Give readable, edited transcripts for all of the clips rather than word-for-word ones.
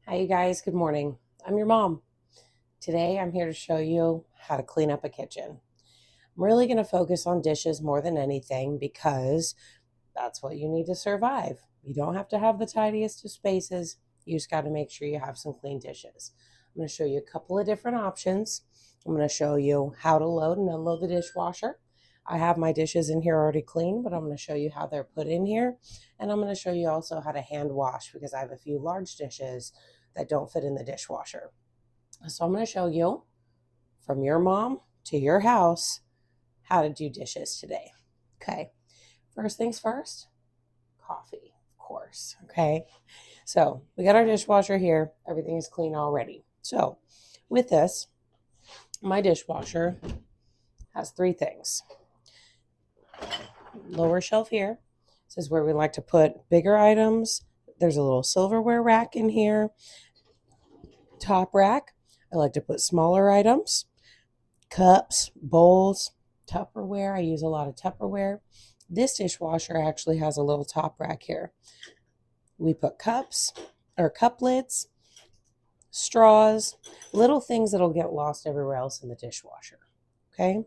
Hi, you guys. Good morning. I'm your mom. Today, I'm here to show you how to clean up a kitchen. I'm really going to focus on dishes more than anything because that's what you need to survive. You don't have to have the tidiest of spaces. You just got to make sure you have some clean dishes. I'm going to show you a couple of different options. I'm going to show you how to load and unload the dishwasher. I have my dishes in here already clean, but I'm going to show you how they're put in here. And I'm going to show you also how to hand wash because I have a few large dishes that don't fit in the dishwasher. So I'm going to show you from your mom to your house how to do dishes today. Okay. First things first, coffee, of course. Okay. So we got our dishwasher here. Everything is clean already. So with this, my dishwasher has three things. Lower shelf here. This is where we like to put bigger items. There's a little silverware rack in here. Top rack, I like to put smaller items. Cups, bowls, Tupperware. I use a lot of Tupperware. This dishwasher actually has a little top rack here. We put cups or cup lids, straws, little things that'll get lost everywhere else in the dishwasher. Okay.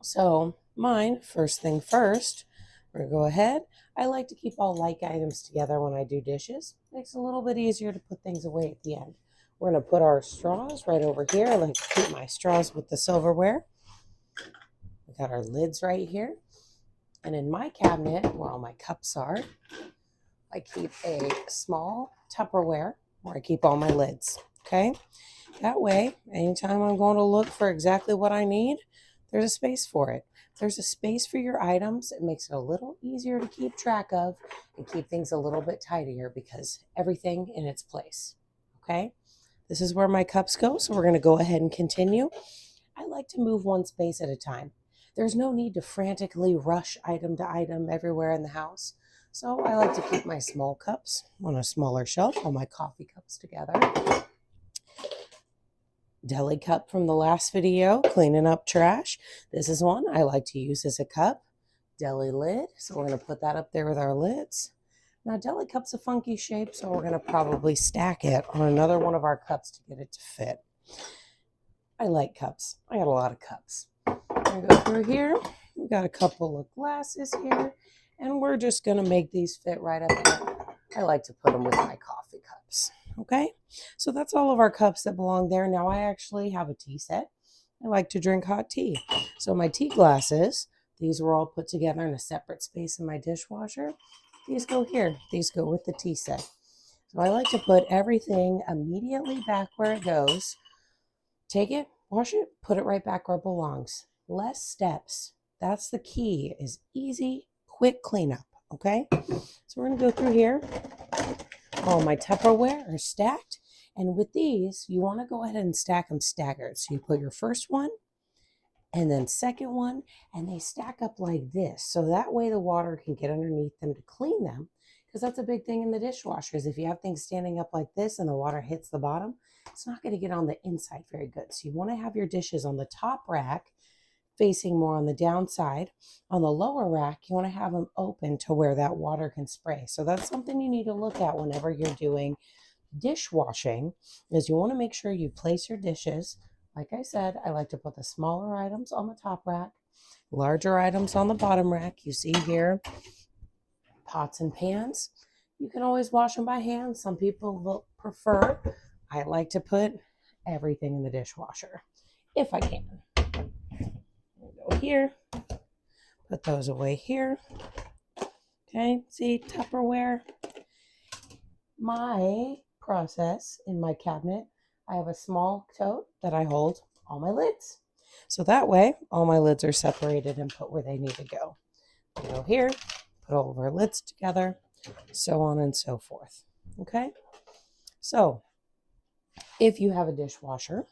So mine, first thing first, we're going to go ahead. I like to keep all like items together when I do dishes. Makes it a little bit easier to put things away at the end. We're going to put our straws right over here. I like to keep my straws with the silverware. We got our lids right here. And in my cabinet, where all my cups are, I keep a small Tupperware where I keep all my lids. Okay? That way, anytime I'm going to look for exactly what I need, there's a space for it. If there's a space for your items, it makes it a little easier to keep track of and keep things a little bit tidier because everything in its place. Okay? This is where my cups go, so we're going to go ahead and continue. I like to move one space at a time. There's no need to frantically rush item to item everywhere in the house. So I like to keep my small cups on a smaller shelf, all my coffee cups together. Deli cup from the last video, cleaning up trash. This is one I like to use as a cup. Deli lid, so we're going to put that up there with our lids. Now, deli cup's a funky shape, so we're going to probably stack it on another one of our cups to get it to fit. I like cups. I got a lot of cups. I'm going to go through here. We got a couple of glasses here, and we're just going to make these fit right up there. I like to put them with my coffee cups. Okay, so that's all of our cups that belong there. Now I actually have a tea set. I like to drink hot tea. So my tea glasses, these were all put together in a separate space in my dishwasher. These go here. These go with the tea set. So I like to put everything immediately back where it goes. Take it, wash it, put it right back where it belongs. Less steps. That's the key, is easy, quick cleanup, okay? So we're going to go through here. All my Tupperware are stacked. And with these, you want to go ahead and stack them staggered. So you put your first one and then second one, and they stack up like this. So that way the water can get underneath them to clean them. Because that's a big thing in the dishwashers. If you have things standing up like this and the water hits the bottom, it's not going to get on the inside very good. So you want to have your dishes on the top rack facing more on the downside. On the lower rack, you want to have them open to where that water can spray. So that's something you need to look at whenever you're doing dishwashing, is you want to make sure you place your dishes. Like I said, I like to put the smaller items on the top rack, larger items on the bottom rack. You see here, pots and pans. You can always wash them by hand. Some people will prefer. I like to put everything in the dishwasher if I can. Go here, put those away here. Okay, see, Tupperware. My process in my cabinet, I have a small tote that I hold all my lids. So that way, all my lids are separated and put where they need to go. We go here, put all of our lids together, so on and so forth. Okay, so if you have a dishwasher,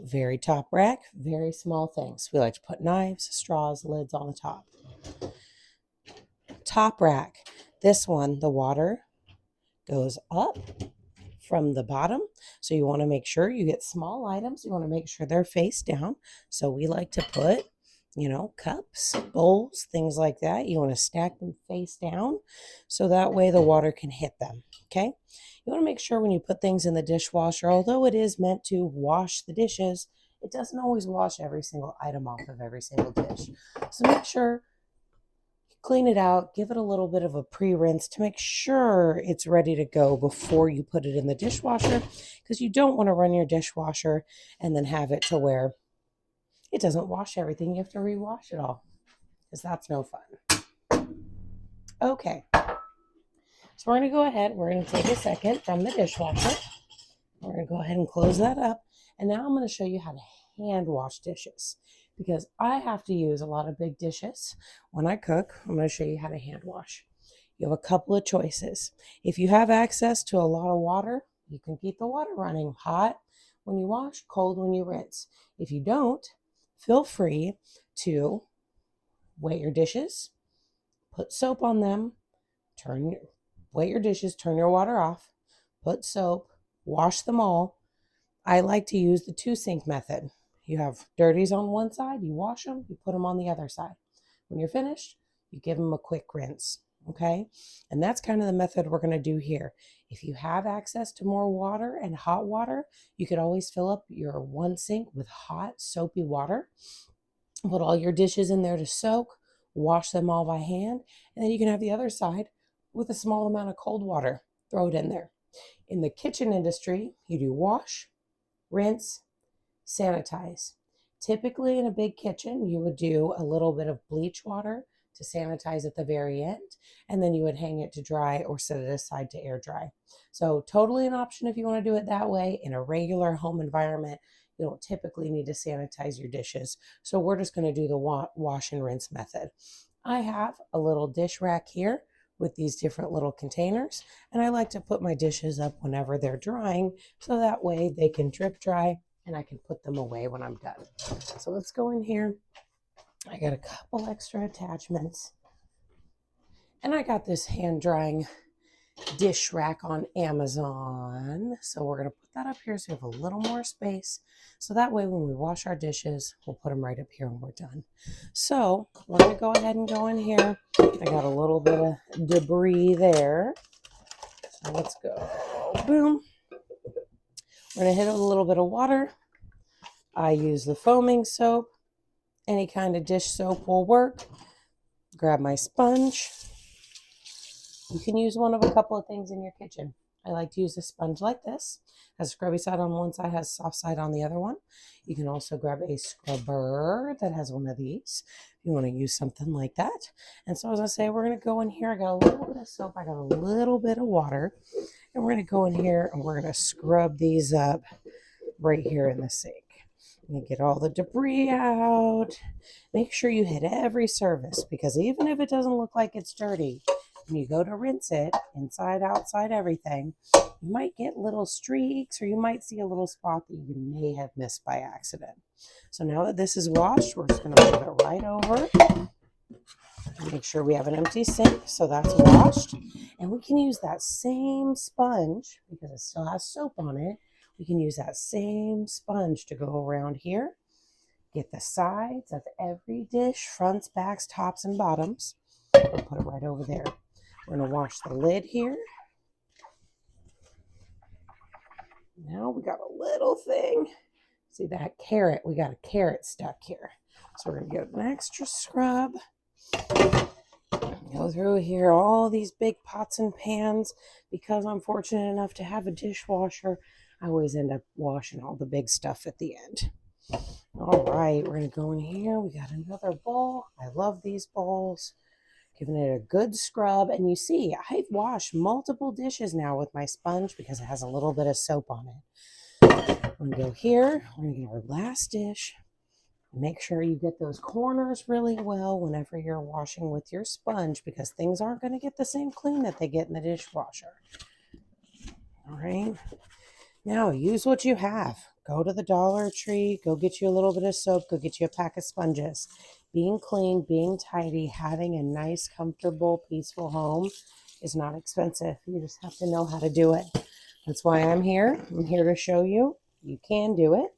very top rack, very small things. We like to put knives, straws, lids on the top. Top rack, this one, the water goes up from the bottom. So you want to make sure you get small items. You want to make sure they're face down. So we like to put you know, cups, bowls, things like that. You want to stack them face down so that way the water can hit them. Okay. You want to make sure when you put things in the dishwasher, although it is meant to wash the dishes, it doesn't always wash every single item off of every single dish. So make sure you clean it out, give it a little bit of a pre-rinse to make sure it's ready to go before you put it in the dishwasher, because you don't want to run your dishwasher and then have it to where it doesn't wash everything. You have to rewash it all, because that's no fun. Okay, so we're going to go ahead. We're going to take a second from the dishwasher. We're going to go ahead and close that up. And now I'm going to show you how to hand wash dishes, because I have to use a lot of big dishes when I cook. I'm going to show you how to hand wash. You have a couple of choices. If you have access to a lot of water, you can keep the water running hot when you wash, cold when you rinse. If you don't, feel free to wet your dishes, put soap on them, wet your dishes, turn your water off, put soap, wash them all. I like to use the 2-sink method. You have dirties on one side, you wash them, you put them on the other side. When you're finished, you give them a quick rinse, okay? And that's kind of the method we're going to do here. If you have access to more water and hot water, you could always fill up your 1 sink with hot, soapy water. Put all your dishes in there to soak, wash them all by hand, and then you can have the other side with a small amount of cold water. Throw it in there. In the kitchen industry, you do wash, rinse, sanitize. Typically in a big kitchen, you would do a little bit of bleach water to sanitize at the very end, and then you would hang it to dry or set it aside to air dry. So totally an option if you want to do it that way. In a regular home environment, you don't typically need to sanitize your dishes. So we're just going to do the wash and rinse method. I have a little dish rack here with these different little containers, and I like to put my dishes up whenever they're drying so that way they can drip dry and I can put them away when I'm done. So let's go in here. I got a couple extra attachments, and I got this hand drying dish rack on Amazon. So we're going to put that up here so we have a little more space. So that way when we wash our dishes, we'll put them right up here when we're done. So we're going to go ahead and go in here. I got a little bit of debris there. So let's go. Boom. We're going to hit it with a little bit of water. I use the foaming soap. Any kind of dish soap will work. Grab my sponge. You can use one of a couple of things in your kitchen. I like to use a sponge like this. Has a scrubby side on one side, has a soft side on the other one. You can also grab a scrubber that has one of these if you want to use something like that. And so as I say, we're going to go in here. I got a little bit of soap. I got a little bit of water. And we're going to go in here and we're going to scrub these up right here in the sink. And get all the debris out. Make sure you hit every surface, because even if it doesn't look like it's dirty, when you go to rinse it, inside, outside, everything, you might get little streaks or you might see a little spot that you may have missed by accident. So now that this is washed, we're just going to move it right over. Make sure we have an empty sink, so that's washed. And we can use that same sponge, because it still has soap on it. We can use that same sponge to go around here, get the sides of every dish, fronts, backs, tops, and bottoms. We'll put it right over there. We're going to wash the lid here. Now we got a little thing. See that carrot? We got a carrot stuck here. So we're going to get an extra scrub. Go through here, all these big pots and pans. Because I'm fortunate enough to have a dishwasher, I always end up washing all the big stuff at the end. All right, we're going to go in here. We got another bowl. I love these bowls. Giving it a good scrub. And you see, I've washed multiple dishes now with my sponge because it has a little bit of soap on it. We're going to go here. We're going to get our last dish. Make sure you get those corners really well whenever you're washing with your sponge, because things aren't going to get the same clean that they get in the dishwasher. All right. Now use what you have. Go to the Dollar Tree. Go get you a little bit of soap. Go get you a pack of sponges. Being clean, being tidy, having a nice, comfortable, peaceful home is not expensive. You just have to know how to do it. That's why I'm here. I'm here to show you. You can do it.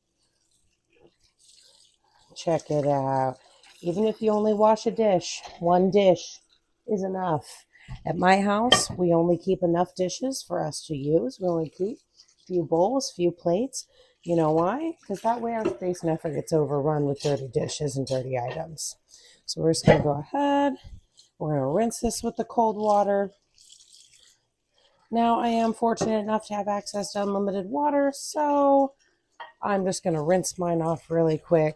Check it out. Even if you only wash a dish, one dish is enough. At my house, we only keep enough dishes for us to use. We only keep a few bowls, few plates. You know why? Because that way our space never gets overrun with dirty dishes and dirty items. So we're just going to go ahead. We're going to rinse this with the cold water. Now I am fortunate enough to have access to unlimited water, so I'm just going to rinse mine off really quick.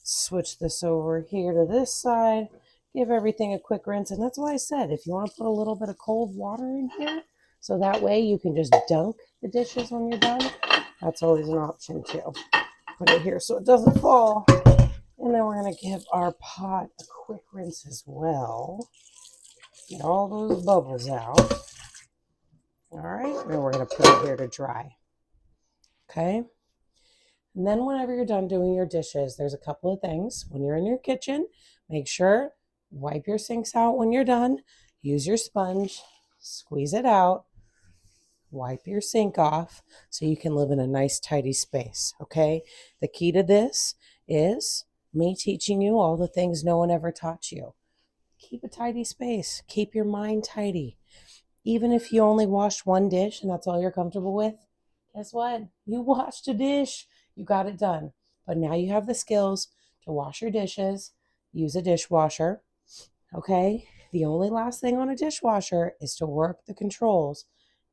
Switch this over here to this side. Give everything a quick rinse. And that's why I said, if you want to put a little bit of cold water in here, so that way you can just dunk the dishes when you're done, that's always an option too. Put it here so it doesn't fall. And then we're going to give our pot a quick rinse as well. Get all those bubbles out. All right, and we're going to put it here to dry. Okay. And then whenever you're done doing your dishes, there's a couple of things. When you're in your kitchen, make sure wipe your sinks out when you're done. Use your sponge, squeeze it out, wipe your sink off so you can live in a nice tidy space, okay? The key to this is me teaching you all the things no one ever taught you. Keep a tidy space. Keep your mind tidy. Even if you only washed one dish and that's all you're comfortable with, guess what? You washed a dish. You got it done. But now you have the skills to wash your dishes, use a dishwasher, okay? The only last thing on a dishwasher is to work the controls.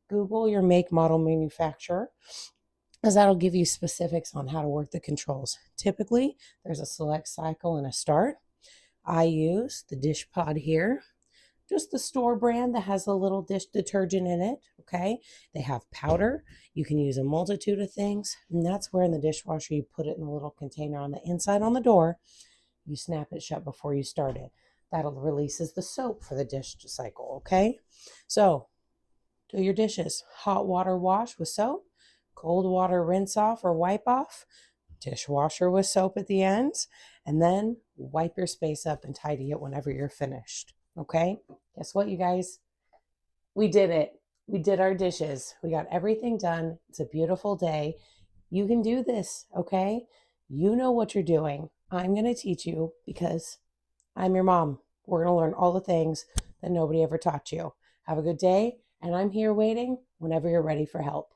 Google your make, model, manufacturer, because that'll give you specifics on how to work the controls. Typically, there's a select cycle and a start. I use the dish pod here. Just the store brand that has a little dish detergent in it, okay? They have powder. You can use a multitude of things, and that's where in the dishwasher you put it in a little container on the inside on the door. You snap it shut before you start it. That'll releases the soap for the dish cycle, okay? So, do your dishes. Hot water wash with soap, cold water rinse off or wipe off, dishwasher with soap at the ends, and then wipe your space up and tidy it whenever you're finished. Okay, guess what, you guys? We did it. We did our dishes. We got everything done. It's a beautiful day. You can do this, okay? You know what you're doing. I'm going to teach you because I'm your mom. We're going to learn all the things that nobody ever taught you. Have a good day, and I'm here waiting whenever you're ready for help.